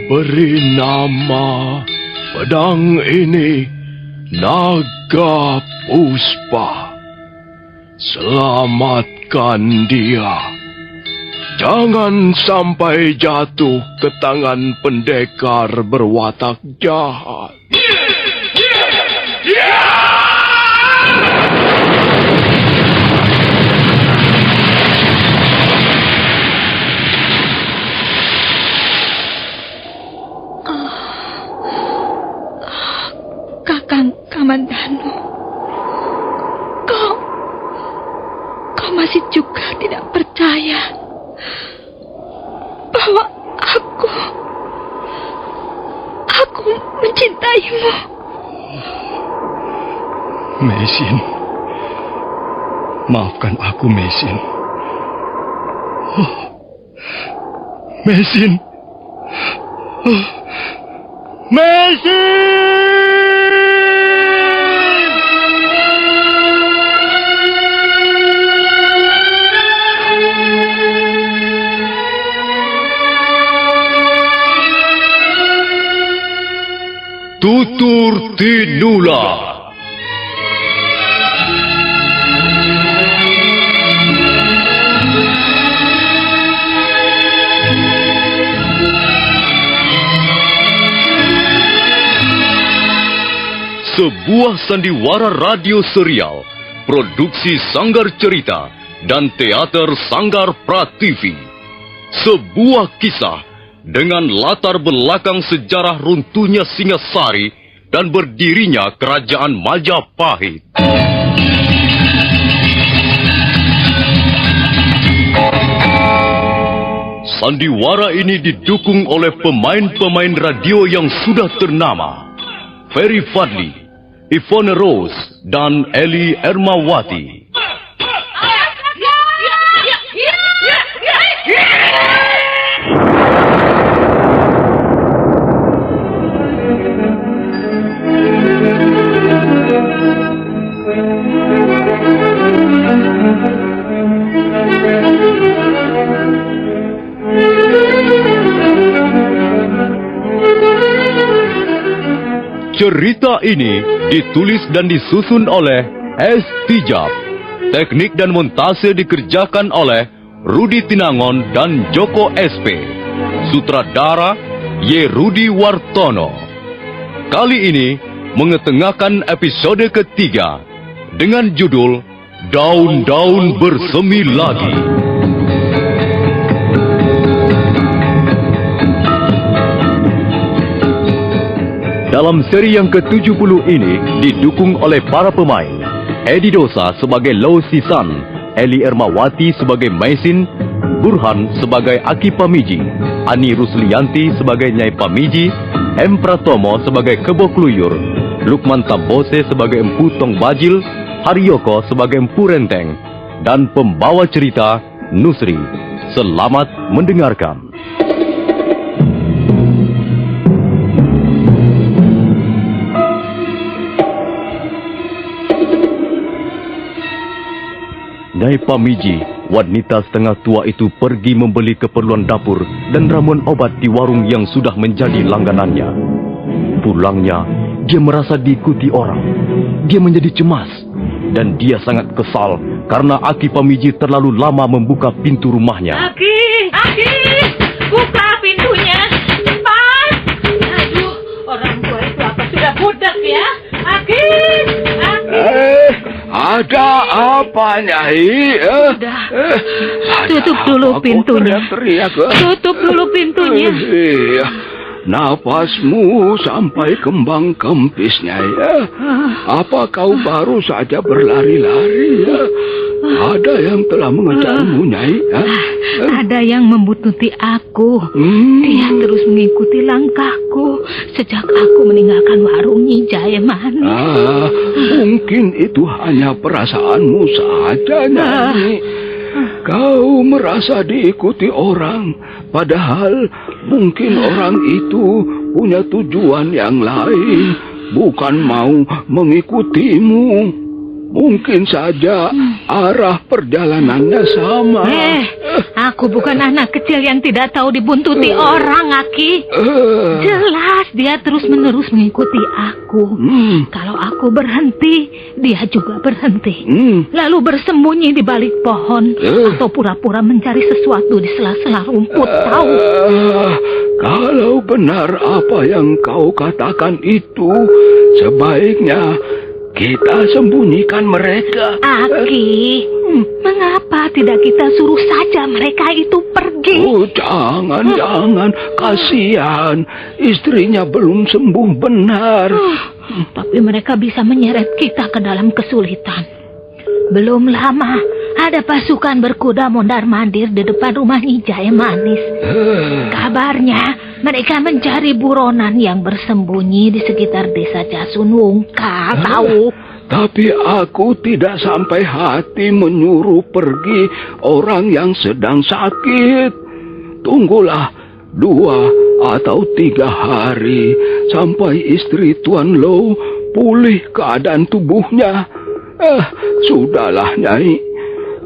beri nama pedang ini Naga Puspa. Selamatkan dia. Jangan sampai jatuh ke tangan pendekar berwatak jahat. Kakang Kamandanu, kau masih juga tidak percaya bahwa aku mencintaimu. Meisin, maafkan aku, Meisin. Meisin. Meisin! Tutur Tinula. Sebuah sandiwara radio serial, produksi Sanggar Cerita dan teater Sanggar Prativi. Sebuah kisah dengan latar belakang sejarah runtuhnya Singasari dan berdirinya Kerajaan Majapahit. Sandiwara ini didukung oleh pemain-pemain radio yang sudah ternama. Ferry Fadli, Ivone Rose, dan Eli Ermawati. Cerita ini ditulis dan disusun oleh S. Tijab. Teknik dan montase dikerjakan oleh Rudi Tinangon dan Joko SP. Sutradara Y. Rudi Wartono. Kali ini mengetengahkan episode ketiga dengan judul Daun-Daun Bersemi Lagi. Dalam seri yang ke-70 ini didukung oleh para pemain Edi Dosa sebagai Lo Sisan, Eli Ermawati sebagai Meisin, Burhan sebagai Aki Pamiji, Ani Ruslianti sebagai Nyai Pamiji, M. Pratomo sebagai Kebo Kluyur, Lukman Tambose sebagai Empu Tong Bajil, Haryoko sebagai Empu Renteng, dan pembawa cerita Nusri. Selamat mendengarkan. Nyai Pamiji, wanita setengah tua itu pergi membeli keperluan dapur dan ramuan obat di warung yang sudah menjadi langganannya. Pulangnya, dia merasa diikuti orang. Dia menjadi cemas dan dia sangat kesal karena Aki Pamiji terlalu lama membuka pintu rumahnya. Aki, buka pintunya, cepat! Aduh, orang tua itu apa sudah budak ya? Aki! Ada apa, Nyai? Sudah. Tutup dulu pintunya. Tutup dulu pintunya. Napasmu sampai kembang kempis, Nyai. Apa kau baru saja berlari-lari? Ada yang telah mengejarmu, Nyai? Ada yang membuntuti aku. Dia terus mengikuti langkahku sejak aku meninggalkan warung Nyi Jayamani. Mungkin itu hanya perasaanmu saja, Nyai. Kau merasa diikuti orang, padahal mungkin orang itu punya tujuan yang lain, bukan mau mengikutimu. Mungkin saja arah perjalanannya sama. Aku bukan anak kecil yang tidak tahu dibuntuti orang, Aki. Jelas dia terus-menerus mengikuti aku. Kalau aku berhenti, dia juga berhenti. Lalu bersembunyi di balik pohon atau pura-pura mencari sesuatu di sela-sela rumput, tahu? Kalau benar apa yang kau katakan itu, sebaiknya kita sembunyikan mereka. Aki, mengapa tidak kita suruh saja mereka itu pergi? Oh, jangan. Kasihan. Istrinya belum sembuh benar. Tapi mereka bisa menyeret kita ke dalam kesulitan. Belum lama, ada pasukan berkuda mondar-mandir di depan rumah Nyi Jae Manis. Kabarnya, mereka mencari buronan yang bersembunyi di sekitar desa Jasunungka, tahu? Tapi aku tidak sampai hati menyuruh pergi orang yang sedang sakit. Tunggulah 2 atau 3 hari sampai istri Tuan Lo pulih keadaan tubuhnya. Sudahlah, Nyai.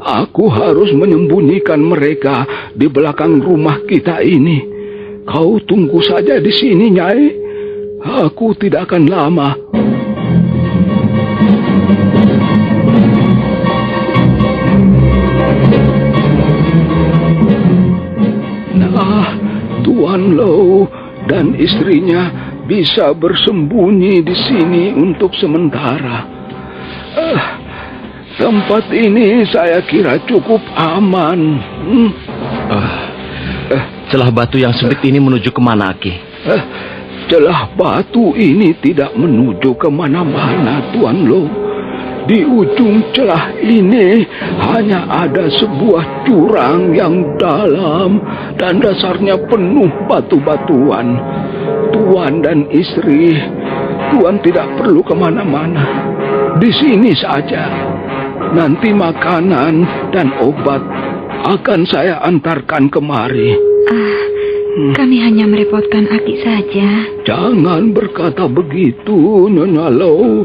Aku harus menyembunyikan mereka di belakang rumah kita ini. Kau tunggu saja di sini, Nyai. Aku tidak akan lama. Nah, Tuan Lo dan istrinya bisa bersembunyi di sini untuk sementara. Tempat ini saya kira cukup aman. Celah batu yang sempit ini menuju kemana, Aki? Celah batu ini tidak menuju kemana-mana, Tuan Lo. Di ujung celah ini hanya ada sebuah jurang yang dalam dan dasarnya penuh batu-batuan. Tuan dan istri, Tuan tidak perlu kemana-mana. Di sini saja. Nanti makanan dan obat akan saya antarkan kemari. Kami hanya merepotkan Aki saja. Jangan berkata begitu, Nyonya Lo.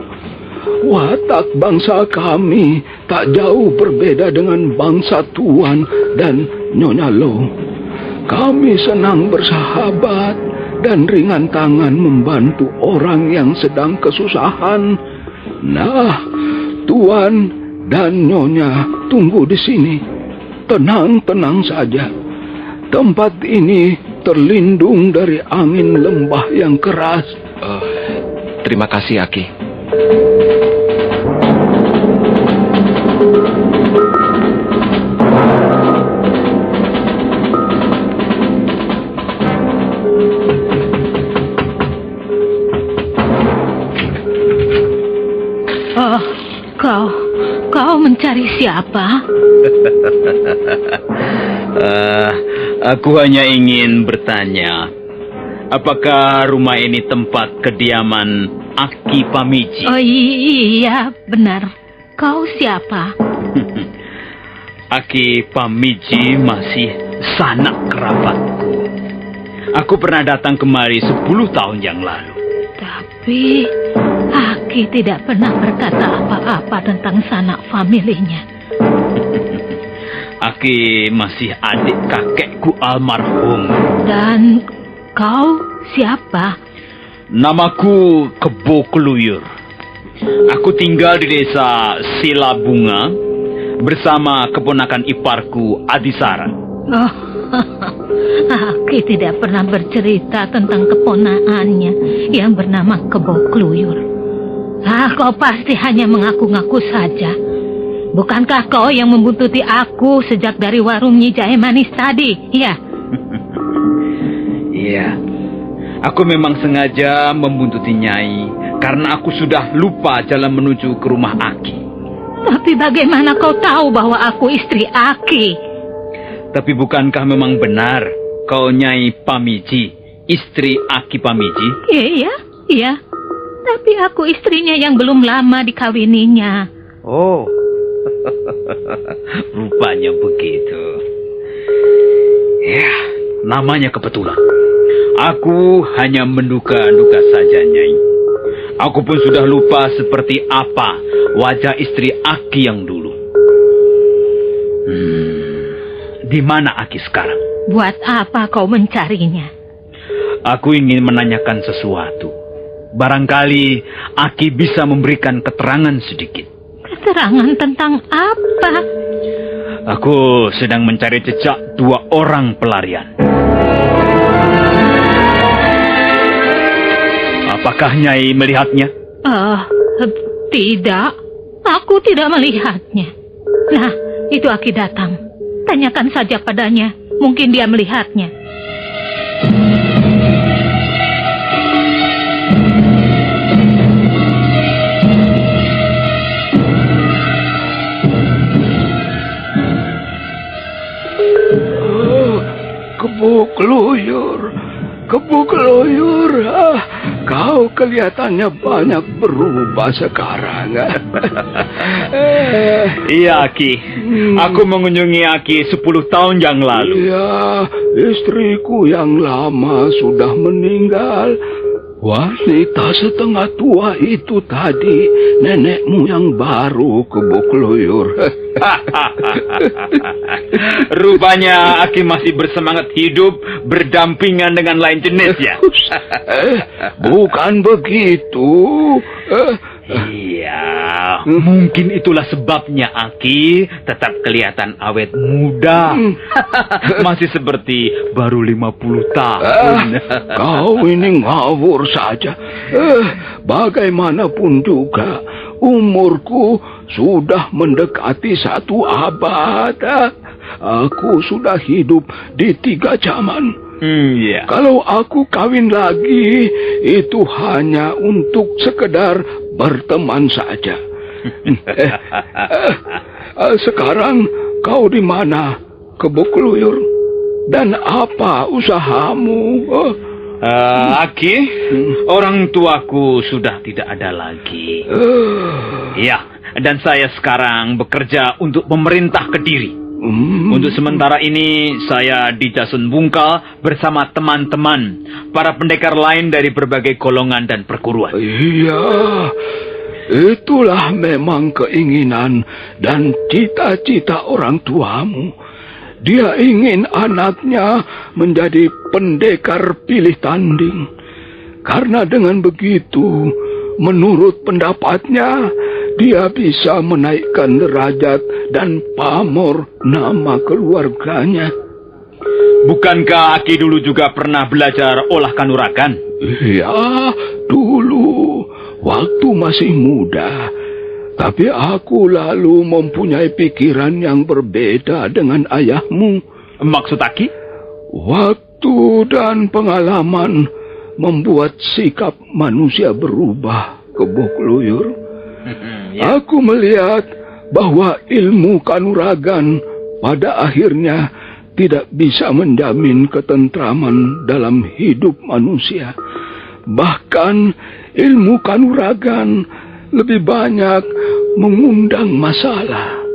Watak bangsa kami tak jauh berbeda dengan bangsa Tuan dan Nyonya Lo. Kami senang bersahabat dan ringan tangan membantu orang yang sedang kesusahan. Nah, Tuan dan Nyonya tunggu di sini. Tenang-tenang saja. Tempat ini terlindung dari angin lembah yang keras. Terima kasih, Aki. Kau mencari siapa? Aku hanya ingin bertanya, apakah rumah ini tempat kediaman Aki Pamiji? Oh iya, benar. Kau siapa? Aki Pamiji masih sanak kerabatku. Aku pernah datang kemari 10 tahun yang lalu. Tapi Aki tidak pernah berkata apa-apa tentang sanak familinya. Aki masih adik kakekku almarhum. Dan kau siapa? Namaku Kebo Keluyur. Aku tinggal di desa Silabunga bersama keponakan iparku Adisara. Oh, Aki tidak pernah bercerita tentang keponakannya yang bernama Kebo Keluyur. Kau pasti hanya mengaku-ngaku saja. Bukankah kau yang membuntuti aku sejak dari warung Nyi Jae Manis tadi? Iya. Iya. Aku memang sengaja membuntuti Nyai karena aku sudah lupa jalan menuju ke rumah Aki. Tapi bagaimana kau tahu bahwa aku istri Aki? Tapi bukankah memang benar kau Nyai Pamiji, istri Aki Pamiji? Iya. Tapi aku istrinya yang belum lama dikawininya. Oh, rupanya begitu. Ya, namanya kebetulan. Aku hanya menduga-duga saja, Nyai. Aku pun sudah lupa seperti apa wajah istri Aki yang dulu. di mana Aki sekarang? Buat apa kau mencarinya? Aku ingin menanyakan sesuatu. Barangkali Aki bisa memberikan keterangan sedikit. Keterangan tentang apa? Aku sedang mencari jejak 2 orang pelarian. Apakah Nyai melihatnya? Tidak. Aku tidak melihatnya. Nah, itu Aki datang. Tanyakan saja padanya. Mungkin dia melihatnya. Kebuk luyur, kau kelihatannya banyak berubah sekarang. Iya, Aki. Aku mengunjungi Aki 10 tahun yang lalu. Iya, istriku yang lama sudah meninggal. Wanita setengah tua itu tadi nenekmu yang baru, Kebuk luyur. Rupanya Aki masih bersemangat hidup berdampingan dengan lain jenis ya. Bukan begitu. Iya, mungkin itulah sebabnya Aki tetap kelihatan awet muda. Masih seperti baru 50 tahun. Kau ini ngawur saja. Bagaimanapun juga, umurku sudah mendekati 1 abad. Aku sudah hidup di 3 zaman. Iya. Kalau aku kawin lagi, itu hanya untuk sekedar berteman saja. Sekarang kau di mana, Kebuk luyur? Dan apa usahamu? Aki, orang tuaku sudah tidak ada lagi. Ya, dan saya sekarang bekerja untuk pemerintah Kediri. Untuk sementara ini, saya di Jasun Bungkal bersama teman-teman, para pendekar lain dari berbagai golongan dan perguruan. Iya, itulah memang keinginan dan cita-cita orang tuamu. Dia ingin anaknya menjadi pendekar pilih tanding. Karena dengan begitu, menurut pendapatnya, dia bisa menaikkan derajat dan pamor nama keluarganya. Bukankah Aki dulu juga pernah belajar olah kanuragan? Ya, dulu, waktu masih muda. Tapi aku lalu mempunyai pikiran yang berbeda dengan ayahmu. Maksud Aki? Waktu dan pengalaman membuat sikap manusia berubah, Kebuk luyur. Ya. Aku melihat bahwa ilmu kanuragan pada akhirnya tidak bisa menjamin ketentraman dalam hidup manusia. Bahkan ilmu kanuragan lebih banyak mengundang masalah.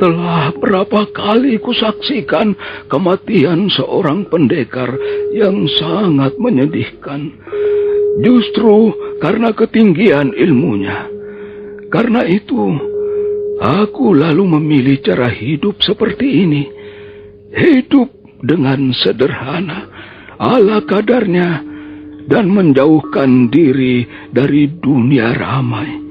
Telah berapa kali kusaksikan kematian seorang pendekar yang sangat menyedihkan. Justru karena ketinggian ilmunya. Karena itu, aku lalu memilih cara hidup seperti ini. Hidup dengan sederhana, ala kadarnya, dan menjauhkan diri dari dunia ramai.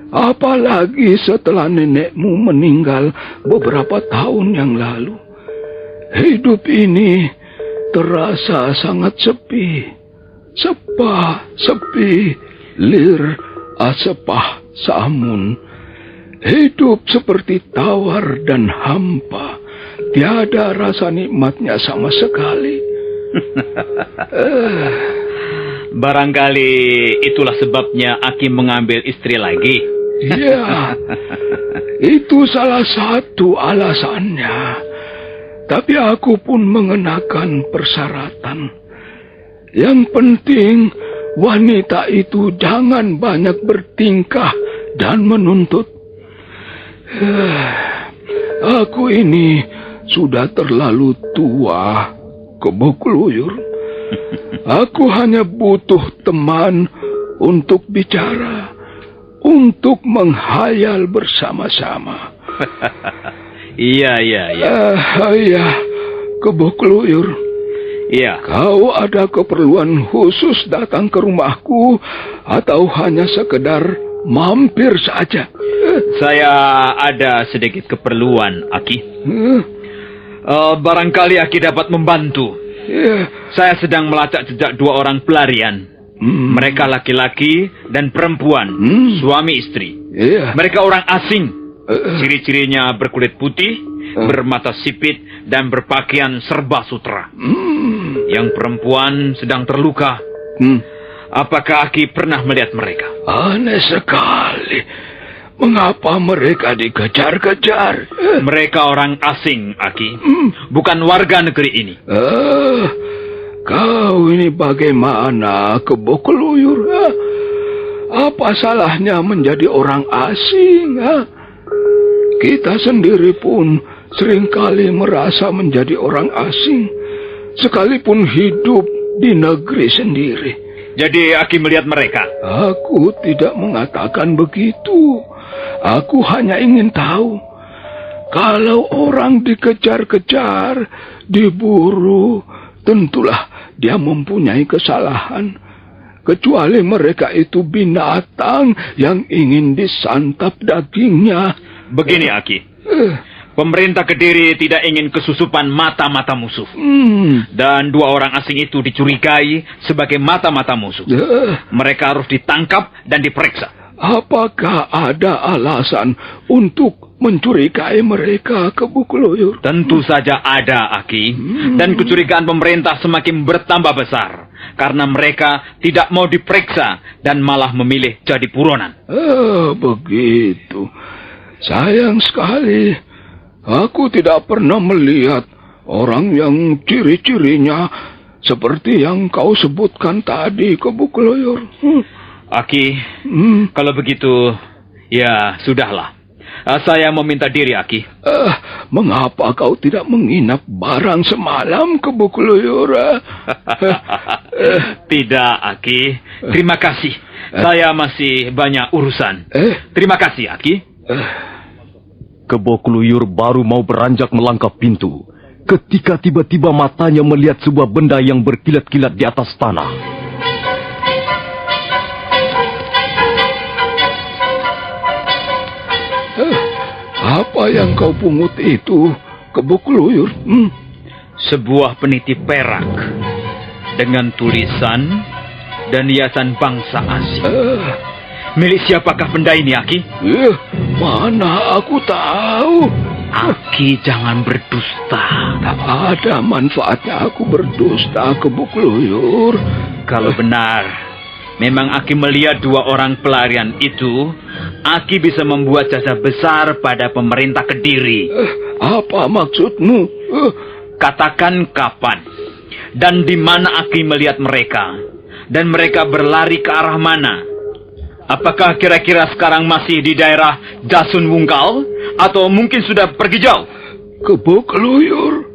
Apalagi setelah nenekmu meninggal beberapa tahun yang lalu. Hidup ini terasa sangat sepi. Sepah, sepi, lir, asepah, samun. Hidup seperti tawar dan hampa. Tiada rasa nikmatnya sama sekali. Barangkali itulah sebabnya Aki mengambil istri lagi. Ya, itu salah satu alasannya. Tapi aku pun mengenakan persyaratan. Yang penting, wanita itu jangan banyak bertingkah dan menuntut. Aku ini sudah terlalu tua, Kebuk luyur. Aku hanya butuh teman untuk bicara, untuk menghayal bersama-sama. Iya. Iya, Kebo Keluyur. Iya. Kau ada keperluan khusus datang ke rumahku atau hanya sekedar mampir saja? Saya ada sedikit keperluan, Aki. Eh, Barangkali Aki dapat membantu. iya. Saya sedang melacak jejak 2 orang pelarian. Mereka laki-laki dan perempuan, suami istri. Iya. Mereka orang asing. Ciri-cirinya berkulit putih, bermata sipit, dan berpakaian serba sutra. Yang perempuan sedang terluka. Apakah Aki pernah melihat mereka? Aneh sekali. Mengapa mereka dikejar-kejar? Mereka orang asing, Aki. Bukan warga negeri ini. Kau ini bagaimana, Kebo Keluyur? Apa salahnya menjadi orang asing? Kita sendiri pun seringkali merasa menjadi orang asing, sekalipun hidup di negeri sendiri. Jadi Aki melihat mereka? Aku tidak mengatakan begitu. Aku hanya ingin tahu, kalau orang dikejar-kejar, diburu, tentulah dia mempunyai kesalahan. Kecuali mereka itu binatang yang ingin disantap dagingnya. Begini, Aki. Pemerintah Kediri tidak ingin kesusupan mata-mata musuh. Dan 2 orang asing itu dicurigai sebagai mata-mata musuh. Mereka harus ditangkap dan diperiksa. Apakah ada alasan untuk mencurigai mereka, Kebo Keluyur? Tentu saja ada, Aki. Dan kecurigaan pemerintah semakin bertambah besar. Karena mereka tidak mau diperiksa dan malah memilih jadi buronan. Begitu. Sayang sekali. Aku tidak pernah melihat orang yang ciri-cirinya seperti yang kau sebutkan tadi, Kebo Keluyur. Aki, kalau begitu, ya sudahlah. Saya mau minta diri, Aki. Mengapa kau tidak menginap barang semalam, Kebo Keluyur? Tidak, Aki. Terima kasih. Saya masih banyak urusan. Terima kasih, Aki. Kebo Keluyur baru mau beranjak melangkah pintu, ketika tiba-tiba matanya melihat sebuah benda yang berkilat-kilat di atas tanah. Apa yang kau pungut itu, Kebo Keluyur? Sebuah peniti perak dengan tulisan dan hiasan bangsa asing. Milik siapakah benda ini, Aki? Mana aku tahu. Aki, jangan berdusta. Tak ada manfaatnya aku berdusta, Kebo Keluyur. Kalau benar memang Aki melihat 2 orang pelarian itu, Aki bisa membuat jasa besar pada pemerintah Kediri. Apa maksudmu? Katakan kapan dan di mana Aki melihat mereka, dan mereka berlari ke arah mana. Apakah kira-kira sekarang masih di daerah Jasun Wungkal, atau mungkin sudah pergi jauh? Kebo Keluyur,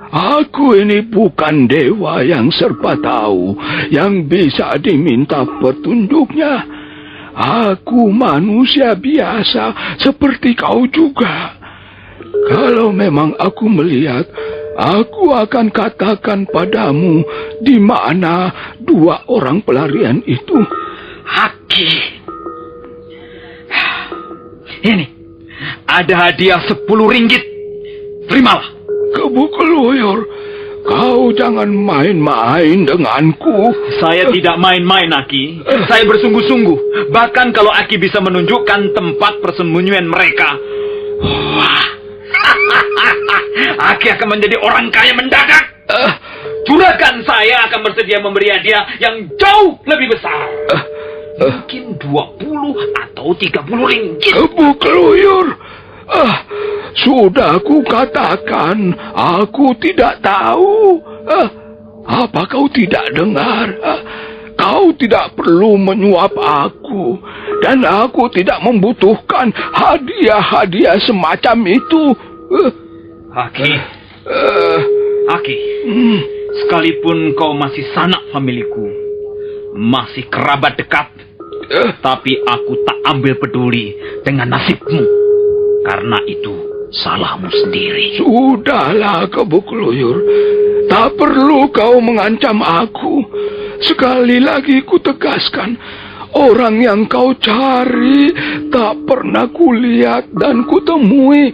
aku ini bukan dewa yang serba tahu, yang bisa diminta petunjuknya. Aku manusia biasa seperti kau juga. Kalau memang aku melihat, aku akan katakan padamu di mana 2 orang pelarian itu. Aki, ini ada hadiah 10 ringgit. Terimalah. Kebo Keluyur, kau jangan main-main denganku. Saya tidak main-main, Aki. Saya bersungguh-sungguh. Bahkan kalau Aki bisa menunjukkan tempat persembunyian mereka, wah, Aki akan menjadi orang kaya mendadak. Juragan saya akan bersedia memberi hadiah yang jauh lebih besar. Mungkin 20 atau 30 ringgit. Kebo Keluyur, sudah aku katakan, aku tidak tahu. Apa kau tidak dengar? Kau tidak perlu menyuap aku, dan aku tidak membutuhkan hadiah-hadiah semacam itu. Aki, sekalipun kau masih sanak familiku, masih kerabat dekat, tapi aku tak ambil peduli dengan nasibmu. Karena itu, salahmu sendiri. Sudahlah, Kebo Kluyur. Tak perlu kau mengancam aku. Sekali lagi ku tegaskan, orang yang kau cari tak pernah kulihat dan kutemui.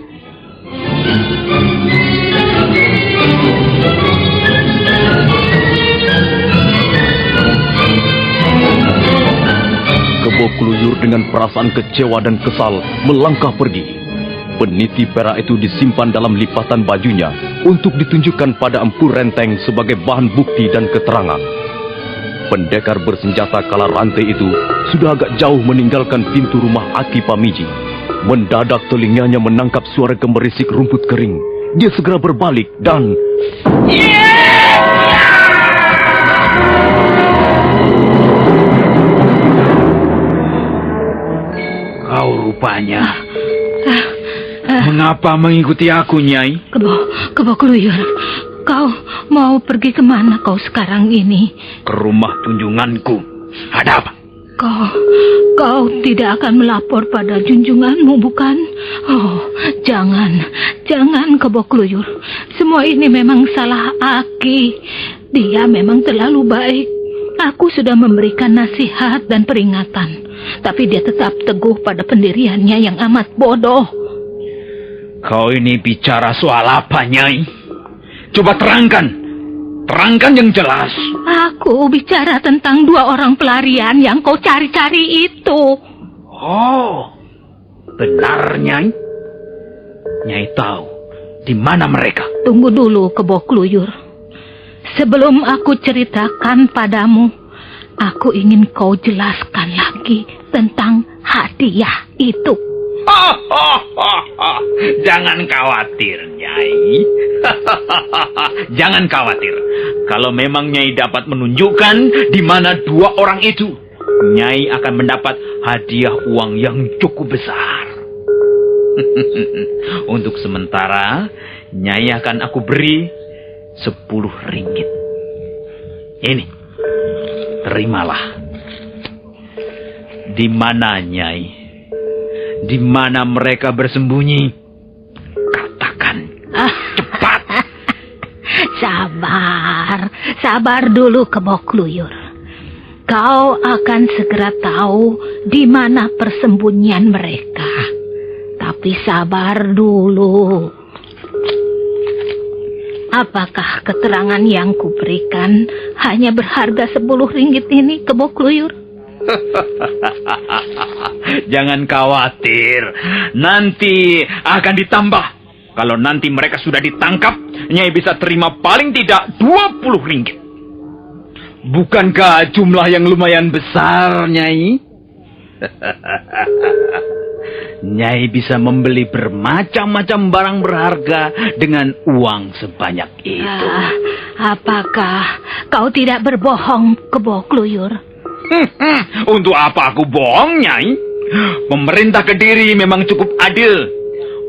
Kebo Kluyur dengan perasaan kecewa dan kesal melangkah pergi. Peniti perak itu disimpan dalam lipatan bajunya untuk ditunjukkan pada Empu Renteng sebagai bahan bukti dan keterangan. Pendekar bersenjata kala rantai itu sudah agak jauh meninggalkan pintu rumah Aki Pamiji. Mendadak telinganya menangkap suara gemerisik rumput kering. Dia segera berbalik dan... Kau rupanya. Mengapa mengikuti aku, Nyai? Kebo Kluyur, kau mau pergi kemana kau sekarang ini? Ke rumah tunjunganku. Ada apa? Kau tidak akan melapor pada junjunganmu, bukan? Oh, jangan Kebo Kluyur. Semua ini memang salah Aki. Dia memang terlalu baik. Aku sudah memberikan nasihat dan peringatan, tapi dia tetap teguh pada pendiriannya yang amat bodoh. Kau ini bicara soal apa, Nyai? Coba terangkan. Terangkan yang jelas. Aku bicara tentang 2 orang pelarian yang kau cari-cari itu. Oh, benar, Nyai? Nyai tahu di mana mereka? Tunggu dulu, Kebo Kluyur. Sebelum aku ceritakan padamu, aku ingin kau jelaskan lagi tentang hadiah itu. Jangan khawatir, Nyai. Jangan khawatir. Kalau memang Nyai dapat menunjukkan di mana 2 orang itu, Nyai akan mendapat hadiah uang yang cukup besar. Untuk sementara, Nyai akan aku beri 10 ringgit. Ini, terimalah. Di mana, Nyai? Di mana mereka bersembunyi? Katakan. Cepat. Sabar dulu, Kebo Kluyur. Kau akan segera tahu di mana persembunyian mereka. Tapi sabar dulu. Apakah keterangan yang kuberikan hanya berharga 10 ringgit ini, Kebo Kluyur? Jangan khawatir. Nanti akan ditambah. Kalau nanti mereka sudah ditangkap, Nyai bisa terima paling tidak 20 ringgit. Bukankah jumlah yang lumayan besar, Nyai? Nyai bisa membeli bermacam-macam barang berharga dengan uang sebanyak itu. Apakah kau tidak berbohong, Kebo Kluyur? Untuk apa aku bohong, Nyai? Pemerintah Kediri memang cukup adil.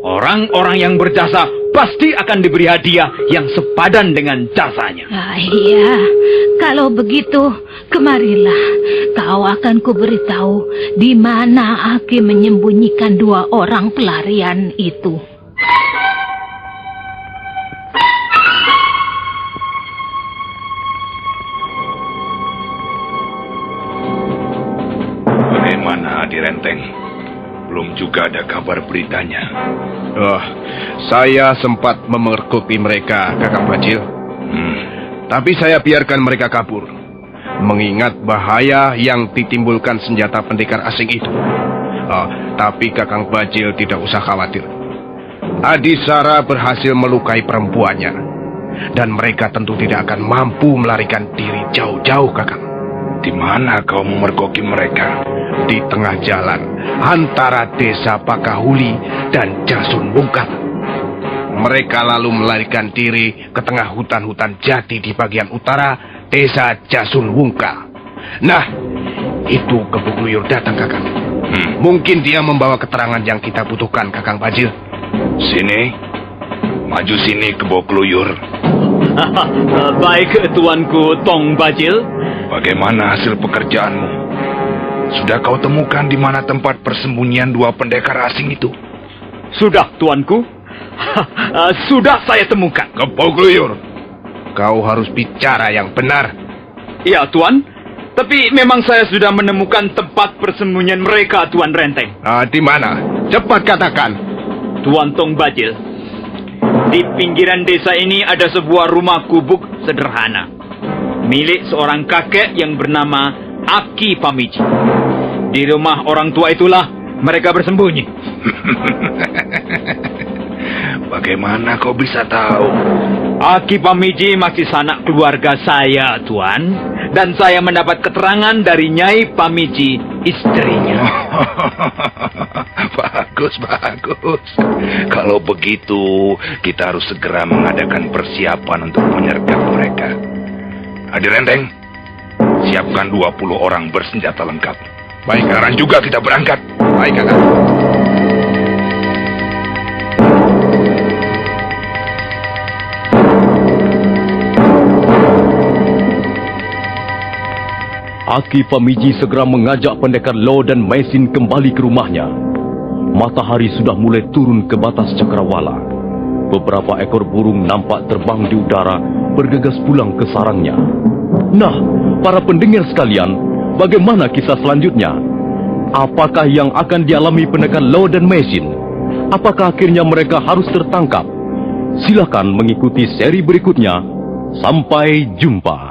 Orang-orang yang berjasa pasti akan diberi hadiah yang sepadan dengan jasanya. Iya, kalau begitu, kemarilah. Kau akan kuberitahu di mana Aki menyembunyikan 2 orang pelarian itu. Bagaimana, Adi Renteng? Belum juga ada kabar beritanya. Saya sempat memergoki mereka, Kakang Bajil. Tapi saya biarkan mereka kabur, mengingat bahaya yang ditimbulkan senjata pendekar asing itu. Tapi Kakang Bajil tidak usah khawatir. Adisara berhasil melukai perempuannya, dan mereka tentu tidak akan mampu melarikan diri jauh-jauh, Kakang. Di mana kau memergoki mereka? Di tengah jalan antara desa Pakahuli dan Jasun Wungkal. Mereka lalu melarikan diri ke tengah hutan-hutan jati di bagian utara desa Jasun Wungkal. Nah, itu Kebo Kluyur datang, Kakang. Mungkin dia membawa keterangan yang kita butuhkan, Kakang Bajil. Sini, maju sini, Kebo Kluyur. Baik, tuanku Tong Bajil. Bagaimana hasil pekerjaanmu? Sudah kau temukan di mana tempat persembunyian 2 pendekar asing itu? Sudah, tuanku. Sudah saya temukan. Kepogluyur, kau harus bicara yang benar. Ya, Tuan. Tapi memang saya sudah menemukan tempat persembunyian mereka, Tuan Renteng. Di mana? Cepat katakan. Tuan Tong Bajil, di pinggiran desa ini ada sebuah rumah gubuk sederhana, milik seorang kakek yang bernama Aki Pamiji. Di rumah orang tua itulah mereka bersembunyi. Bagaimana kau bisa tahu? Aki Pamiji masih sanak keluarga saya, Tuan. Dan saya mendapat keterangan dari Nyai Pamiji, istrinya. Bagus. Kalau begitu, kita harus segera mengadakan persiapan untuk menyergap mereka. Hadir Renteng, siapkan 20 orang bersenjata lengkap. Baik, Sekarang juga kita berangkat. Baik, kakak. Aki Pamiji segera mengajak pendekar Lo dan Maisin kembali ke rumahnya. Matahari sudah mulai turun ke batas cakrawala. Beberapa ekor burung nampak terbang di udara, bergegas pulang ke sarangnya. Nah, para pendengar sekalian, bagaimana kisah selanjutnya? Apakah yang akan dialami pendekar Lo dan Maisin? Apakah akhirnya mereka harus tertangkap? Silakan mengikuti seri berikutnya. Sampai jumpa.